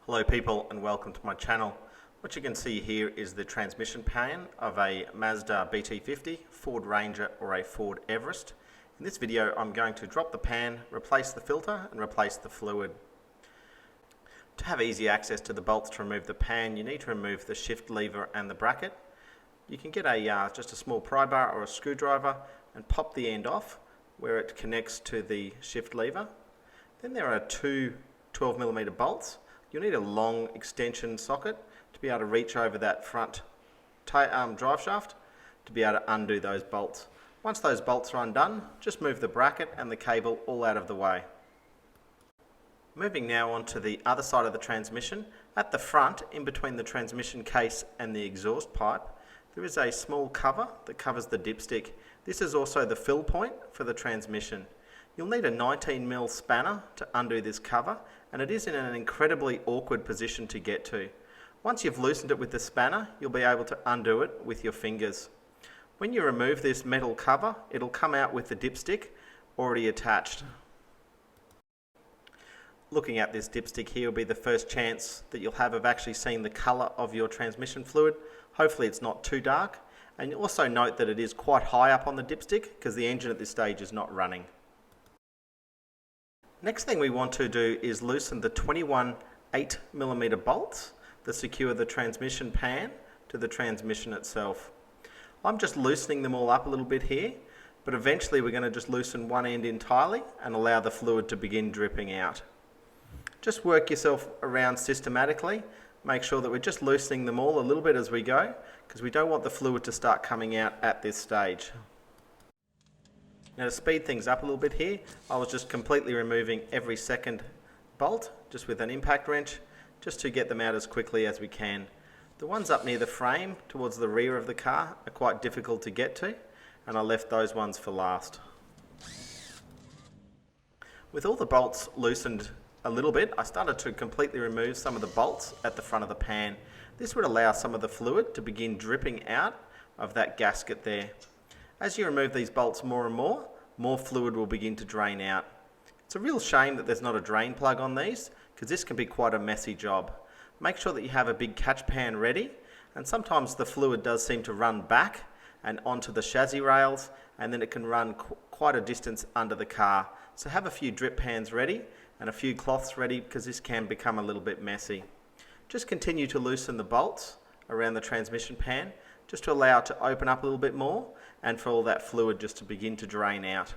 Hello people and welcome to my channel. What you can see here is the transmission pan of a Mazda BT50, Ford Ranger or a Ford Everest. In this video I'm going to drop the pan, replace the filter and replace the fluid. To have easy access to the bolts to remove the pan, you need to remove the shift lever and the bracket. You can get just a small pry bar or a screwdriver and pop the end off where it connects to the shift lever. Then there are two 12mm bolts. You'll need a long extension socket to be able to reach over that front drive shaft to be able to undo those bolts. Once those bolts are undone, just move the bracket and the cable all out of the way. Moving now on to the other side of the transmission. At the front, in between the transmission case and the exhaust pipe, there is a small cover that covers the dipstick. This is also the fill point for the transmission. You'll need a 19mm spanner to undo this cover, and it is in an incredibly awkward position to get to. Once you've loosened it with the spanner, you'll be able to undo it with your fingers. When you remove this metal cover, it'll come out with the dipstick already attached. Looking at this dipstick here will be the first chance that you'll have of actually seeing the colour of your transmission fluid. Hopefully it's not too dark, and you'll also note that it is quite high up on the dipstick because the engine at this stage is not running. Next thing we want to do is loosen the 21 8mm bolts that secure the transmission pan to the transmission itself. I'm just loosening them all up a little bit here, but eventually we're going to just loosen one end entirely and allow the fluid to begin dripping out. Just work yourself around systematically. Make sure that we're just loosening them all a little bit as we go, because we don't want the fluid to start coming out at this stage. Now to speed things up a little bit here, I was just completely removing every second bolt just with an impact wrench, just to get them out as quickly as we can. The ones up near the frame towards the rear of the car are quite difficult to get to, and I left those ones for last. With all the bolts loosened a little bit, I started to completely remove some of the bolts at the front of the pan. This would allow some of the fluid to begin dripping out of that gasket there. As you remove these bolts more and more fluid will begin to drain out. It's a real shame that there's not a drain plug on these, because this can be quite a messy job. Make sure that you have a big catch pan ready, and sometimes the fluid does seem to run back and onto the chassis rails, and then it can run quite a distance under the car. So have a few drip pans ready and a few cloths ready, because this can become a little bit messy. Just continue to loosen the bolts around the transmission pan, just to allow it to open up a little bit more and for all that fluid just to begin to drain out.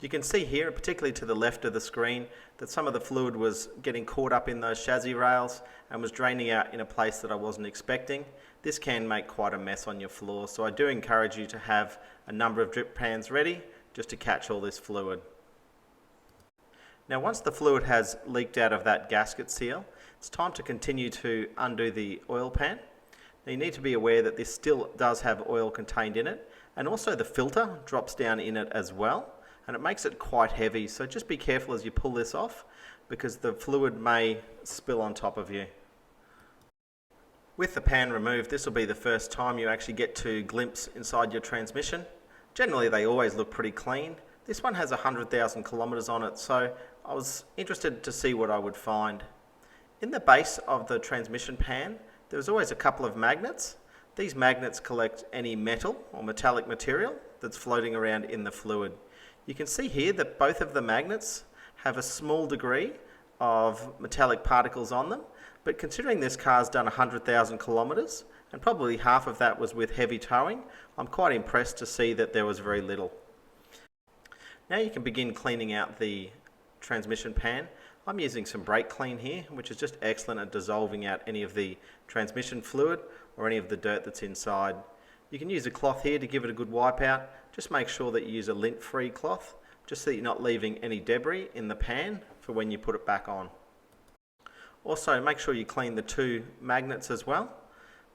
You can see here, particularly to the left of the screen, that some of the fluid was getting caught up in those chassis rails and was draining out in a place that I wasn't expecting. This can make quite a mess on your floor, so I do encourage you to have a number of drip pans ready just to catch all this fluid. Now once the fluid has leaked out of that gasket seal, it's time to continue to undo the oil pan. Now you need to be aware that this still does have oil contained in it, and also the filter drops down in it as well, and it makes it quite heavy, so just be careful as you pull this off, because the fluid may spill on top of you. With the pan removed, this will be the first time you actually get to glimpse inside your transmission. Generally they always look pretty clean. This one has 100,000 kilometers on it, so I was interested to see what I would find. In the base of the transmission pan, there's always a couple of magnets. These magnets collect any metal or metallic material that's floating around in the fluid. You can see here that both of the magnets have a small degree of metallic particles on them, but considering this car's done 100,000 kilometers and probably half of that was with heavy towing, I'm quite impressed to see that there was very little. Now you can begin cleaning out the transmission pan. I'm using some brake clean here, which is just excellent at dissolving out any of the transmission fluid or any of the dirt that's inside. You can use a cloth here to give it a good wipe out. Just make sure that you use a lint-free cloth, just so that you're not leaving any debris in the pan for when you put it back on. Also make sure you clean the two magnets as well,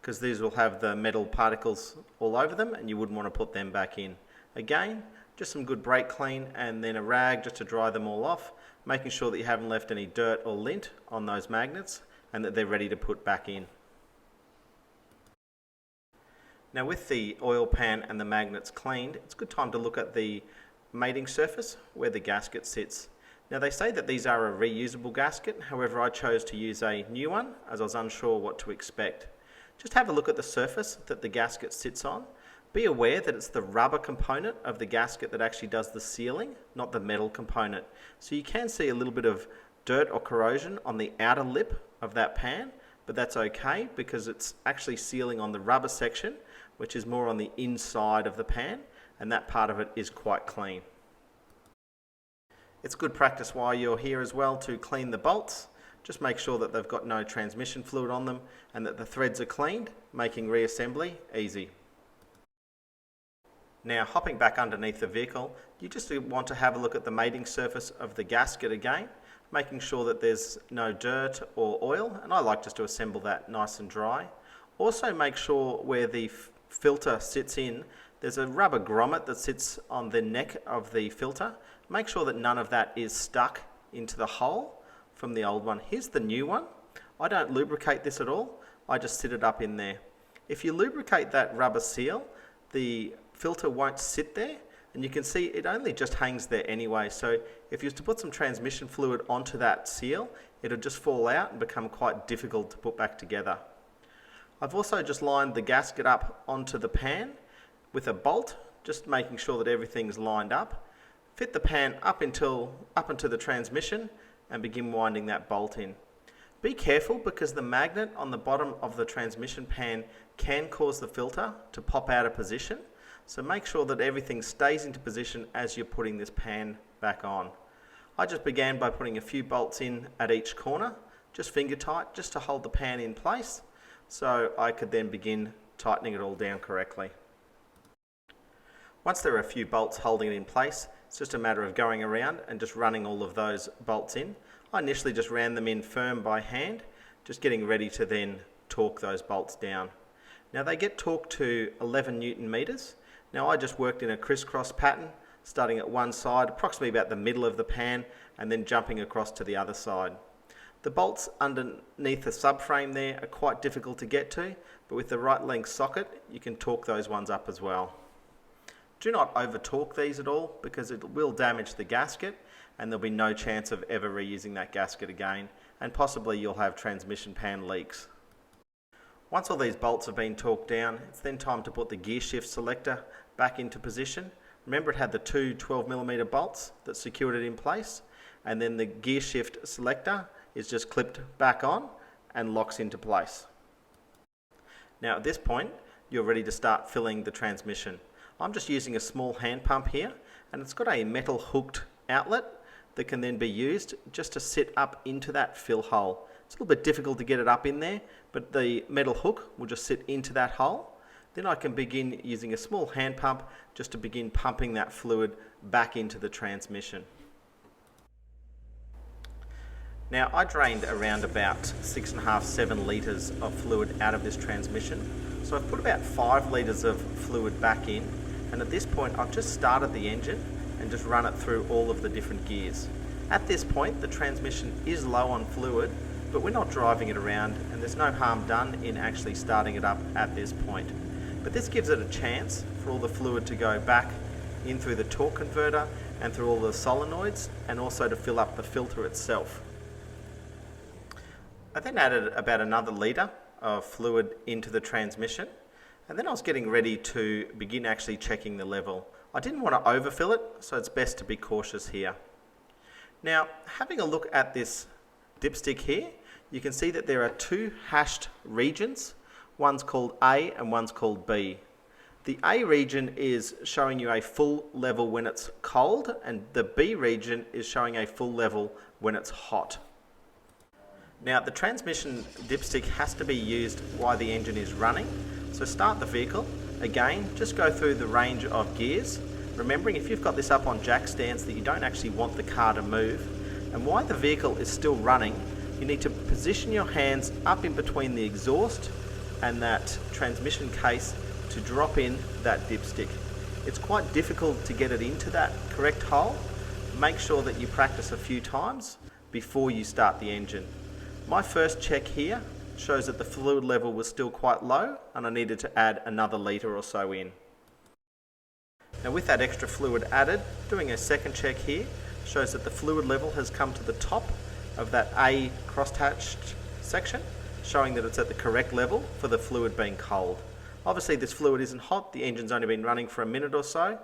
because these will have the metal particles all over them and you wouldn't want to put them back in. Again, just some good brake clean and then a rag just to dry them all off, making sure that you haven't left any dirt or lint on those magnets and that they're ready to put back in. Now with the oil pan and the magnets cleaned, it's a good time to look at the mating surface where the gasket sits. Now they say that these are a reusable gasket, however I chose to use a new one as I was unsure what to expect. Just have a look at the surface that the gasket sits on. Be aware that it's the rubber component of the gasket that actually does the sealing, not the metal component. So you can see a little bit of dirt or corrosion on the outer lip of that pan, but that's okay because it's actually sealing on the rubber section, which is more on the inside of the pan, and that part of it is quite clean. It's good practice while you're here as well to clean the bolts. Just make sure that they've got no transmission fluid on them and that the threads are cleaned, making reassembly easy. Now, hopping back underneath the vehicle, you just want to have a look at the mating surface of the gasket again, making sure that there's no dirt or oil, and I like just to assemble that nice and dry. Also make sure where the filter sits in, there's a rubber grommet that sits on the neck of the filter. Make sure that none of that is stuck into the hole from the old one. Here's the new one. I don't lubricate this at all, I just sit it up in there. If you lubricate that rubber seal, the filter won't sit there, and you can see it only just hangs there anyway, so if you was to put some transmission fluid onto that seal, it'll just fall out and become quite difficult to put back together. I've also just lined the gasket up onto the pan with a bolt, just making sure that everything's lined up. Fit the pan up into the transmission and begin winding that bolt in. Be careful because the magnet on the bottom of the transmission pan can cause the filter to pop out of position. So make sure that everything stays into position as you're putting this pan back on. I just began by putting a few bolts in at each corner, just finger tight, just to hold the pan in place, so I could then begin tightening it all down correctly. Once there are a few bolts holding it in place, it's just a matter of going around and just running all of those bolts in. I initially just ran them in firm by hand, just getting ready to then torque those bolts down. Now they get torqued to 11 Newton meters. Now I just worked in a crisscross pattern, starting at one side, approximately about the middle of the pan, and then jumping across to the other side. The bolts underneath the subframe there are quite difficult to get to, but with the right length socket, you can torque those ones up as well. Do not over torque these at all because it will damage the gasket and there'll be no chance of ever reusing that gasket again, and possibly you'll have transmission pan leaks. Once all these bolts have been torqued down, it's then time to put the gear shift selector back into position. Remember, it had the two 12mm bolts that secured it in place, and then the gear shift selector is just clipped back on and locks into place. Now at this point, you're ready to start filling the transmission. I'm just using a small hand pump here, and it's got a metal hooked outlet that can then be used just to sit up into that fill hole. It's a little bit difficult to get it up in there, but the metal hook will just sit into that hole. Then I can begin using a small hand pump just to begin pumping that fluid back into the transmission. Now I drained around about 6.5–7 litres of fluid out of this transmission. So I've put about 5 litres of fluid back in, and at this point I've just started the engine and just run it through all of the different gears. At this point the transmission is low on fluid, but we're not driving it around and there's no harm done in actually starting it up at this point. But this gives it a chance for all the fluid to go back in through the torque converter and through all the solenoids, and also to fill up the filter itself. I then added about another litre of fluid into the transmission, and then I was getting ready to begin actually checking the level. I didn't want to overfill it, so it's best to be cautious here. Now, having a look at this dipstick here, you can see that there are two hashed regions. One's called A and one's called B. The A region is showing you a full level when it's cold, and the B region is showing a full level when it's hot. Now the transmission dipstick has to be used while the engine is running, so start the vehicle. Again, just go through the range of gears, remembering if you've got this up on jack stands that you don't actually want the car to move, and while the vehicle is still running, you need to position your hands up in between the exhaust and that transmission case to drop in that dipstick. It's quite difficult to get it into that correct hole. Make sure that you practice a few times before you start the engine. My first check here shows that the fluid level was still quite low and I needed to add another litre or so in. Now with that extra fluid added, doing a second check here shows that the fluid level has come to the top of that A crosshatched section, showing that it's at the correct level for the fluid being cold. Obviously this fluid isn't hot, the engine's only been running for a minute or so.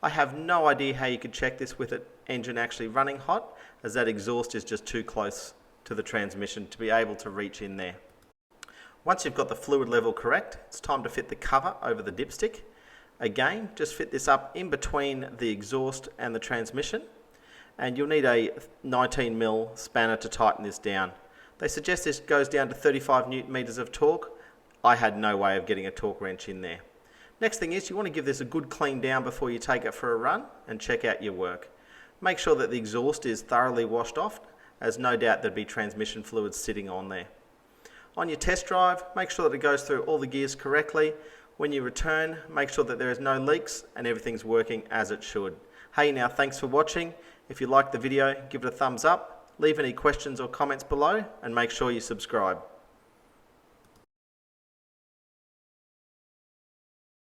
I have no idea how you could check this with the engine actually running hot, as that exhaust is just too close to the transmission to be able to reach in there. Once you've got the fluid level correct, it's time to fit the cover over the dipstick. Again, just fit this up in between the exhaust and the transmission, and you'll need a 19mm spanner to tighten this down. They suggest this goes down to 35 Newton meters of torque. I had no way of getting a torque wrench in there. Next thing is you want to give this a good clean down before you take it for a run and check out your work. Make sure that the exhaust is thoroughly washed off, as no doubt there'd be transmission fluid sitting on there. On your test drive, make sure that it goes through all the gears correctly. When you return, make sure that there is no leaks and everything's working as it should. Hey now, thanks for watching. If you liked the video, give it a thumbs up, leave any questions or comments below, and make sure you subscribe.